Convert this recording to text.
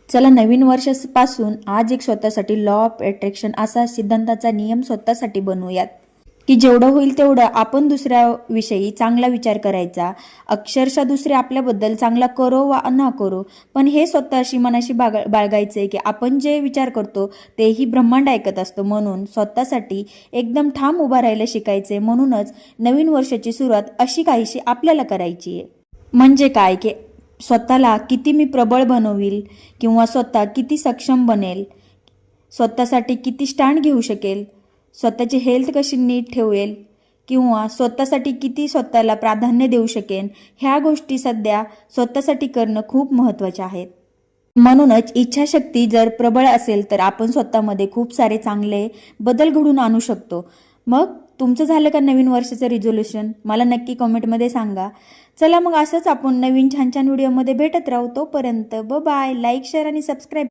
चला नवीन वर्षापासून आज एक स्वतःसाठी लॉ ऑफ अट्रॅक्शन असा सिद्धांताचा नियम स्वतःसाठी बनवूयात की जेवढं होईल तेवढं आपण दुसऱ्याविषयी चांगला विचार करायचा. अक्षरशः दुसरे आपल्याबद्दल चांगला करो वा न करो, पण हे स्वतःशी मनाशी बाळगायचंय की आपण जे विचार करतो तेही ब्रह्मांड ऐकत असतो. म्हणून स्वतःसाठी एकदम ठाम उभा राहायला शिकायचंय. म्हणूनच नवीन वर्षाची सुरुवात अशी काहीशी आपल्याला करायची आहे. म्हणजे काय की स्वतःला किती मी प्रबळ बनवील किंवा स्वतः किती सक्षम बनेल, स्वतःसाठी किती स्टँड घेऊ शकेल, स्वतःची हेल्थ कशी नीट ठेवेल किंवा स्वतःसाठी किती स्वतःला प्राधान्य देऊ शकेन, ह्या गोष्टी सध्या स्वतःसाठी करणं खूप महत्त्वाच्या आहेत. म्हणूनच इच्छाशक्ती जर प्रबळ असेल तर आपण स्वतःमध्ये खूप सारे चांगले बदल घडवून आणू शकतो. मग तुमचं झालं का नवीन वर्षाचं रिझोल्यूशन? मला नक्की कमेंटमध्ये सांगा. चला मग असंच आपण नवीन छान छान व्हिडिओमध्ये भेटत राहू. तोपर्यंत बाय. लाईक, शेअर आणि सबस्क्राईब